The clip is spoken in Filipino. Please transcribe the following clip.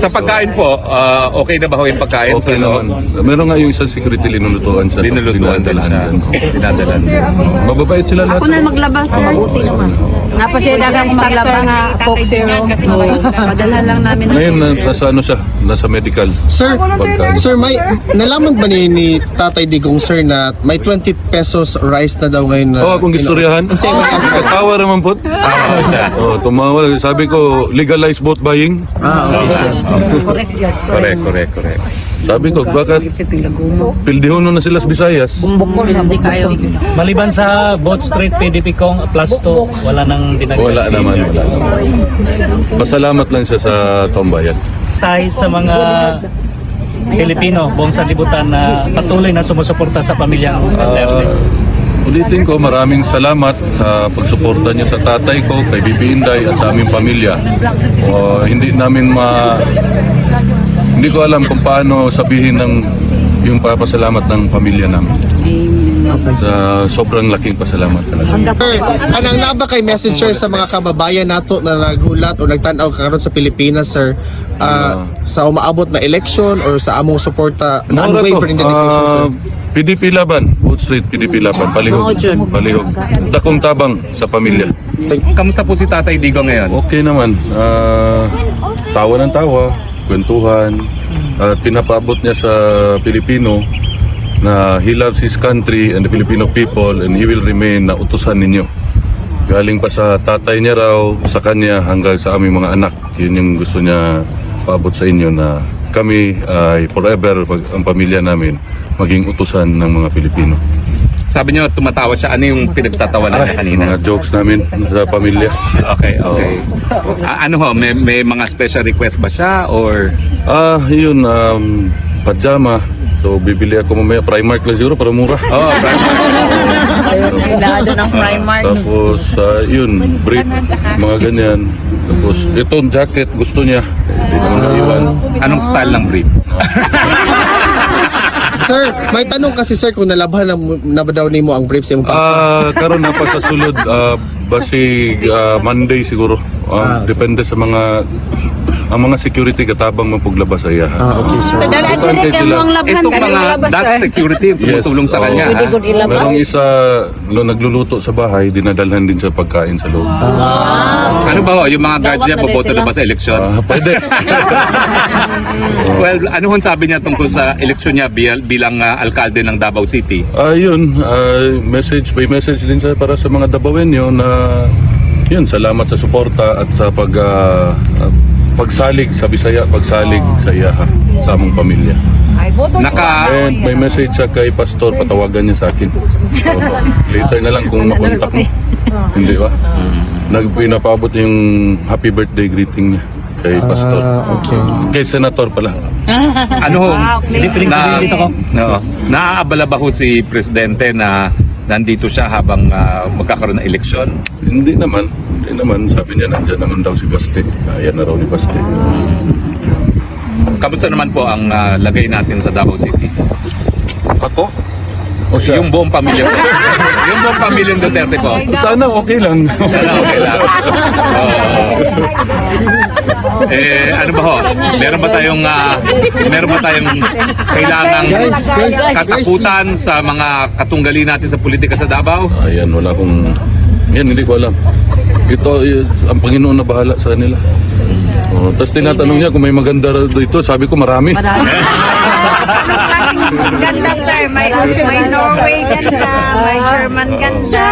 Sa pagkain po, okay na ba ho yung pagkain? Okay sa loob? naman. Meron nga yung isang security linulutuan sa Linulutuan din siya. Dinadalan. Mababait sila lahat. Ako na maglabas, sir. Mabuti naman. Napasyadagan maglabas nga Coke Zero. Padala lang namin. Ngayon, nasa ano siya? Nasa medical. Sir, Pagkain. sir, may nalaman ba ni Tatay Digong, sir, na may 20 pesos rice na daw ngayon na... Kung istoryahan. Tawa naman po. Tama siya. Tumawa. Sabi ko, legalize vote buying. Okay, sir. Correct. Sabi ko, bakit pildihono na sila sa Visayas? Hindi kayo. Maliban sa Boat Street, PDP Kong plus 2, wala nang dinagdag. Wala naman. Pasalamat lang siya sa Tombayan. Sa mga Pilipino, buong sanlibutan na patuloy na sumusuporta sa pamilyang Duterte. Ulitin ko, maraming salamat sa pagsuporta niyo sa tatay ko, kay Bibi Inday at sa aming pamilya. Hindi ko alam kung paano sabihin yung papasalamat ng pamilya namin. Sobrang laking pasalamat talaga. Sir, anong na ba kay message, sir, sa mga kababayan nato na naghulat o nagtanaw karon sa Pilipinas, sir, sa umaabot na election or sa among suporta na unwavering dedication, sir? PDP laban, Boat Street, PDP laban, palihog. Dakong tabang sa pamilya. Kamusta po si Tatay Digong ngayon? Okay naman. Tawa ng tawa, kwentuhan. At pinapaabot niya sa Pilipino na he loves his country and the Filipino people and he will remain na utusan ninyo. Galing pa sa tatay niya raw, sa kanya hanggang sa aming mga anak. Yun yung gusto niya paabot sa inyo na kami ay forever, ang pamilya namin, maging utusan ng mga Pilipino. Sabi niyo tumatawa siya. Ano yung pinagtatawanan niya kanina? Mga jokes namin sa pamilya. Okay. Ano ho, may mga special request ba siya or Yun, pajama. So, bibili ako mamaya. Primark lang siguro para mura. Lado ng Primark. Tapos, yun, brief, mga ganyan. Tapos, itong jacket gusto niya. Hindi naman naiwan. anong style ng brief? Sir, may tanong kasi, sir, kung nalabhan na ba daw nimo ang briefs yung Karon na pa sa sulod, basig Monday siguro. Depende sa ang mga security katabang mapaglabas sa iya. okay, sir. Sa dalaan Importante direct sila. ang labhan Itong ka mga ilabas, Dutch sir. security tumutulong sa kanya. Pwede ko ilabas. Merong isa nagluluto sa bahay, dinadalhan din sa pagkain sa loob. Ano ba ho, yung mga guards niya boboto na ba sa eleksyon? Pwede. Well, ano hon sabi niya tungkol sa eleksyon niya bilang alkalde ng Davao City? Yun, may message din sa para sa mga Dabawenyo na yun, salamat sa suporta at sa pagsalig sa Bisaya, pagsalig sa iyaha, sa among pamilya. And may message siya kay Pastor, patawagan niya sa akin. So, later na lang kung makontak mo. Hindi ba? Nagpinapaabot yung happy birthday greeting niya kay Pastor. Okay. Kay Senator pala. Ano ho? Hindi pinagsabihin dito ko. Naaabala ba ho si Presidente na nandito siya habang magkakaroon ng eleksyon? Hindi naman. Sabi niya nandyan naman daw si Baste. Ayan na raw ni Baste. Kamusta naman po ang lagay natin sa Davao City? Ako? O siya? Yung buong pamilya ko. Yung buong pamilyang Duterte po. Sana okay lang. Okay lang. Ano ba ho? Meron ba tayong kailangang katakutan sa mga katunggali natin sa politika sa Davao? Ayan, wala akong... Yan, hindi ko alam. Ito, ang Panginoon na bahala sa kanila. Tapos tinatanong niya kung may maganda dito. Sabi ko marami. Ganda, sir. May Norway ganda, may German ganda.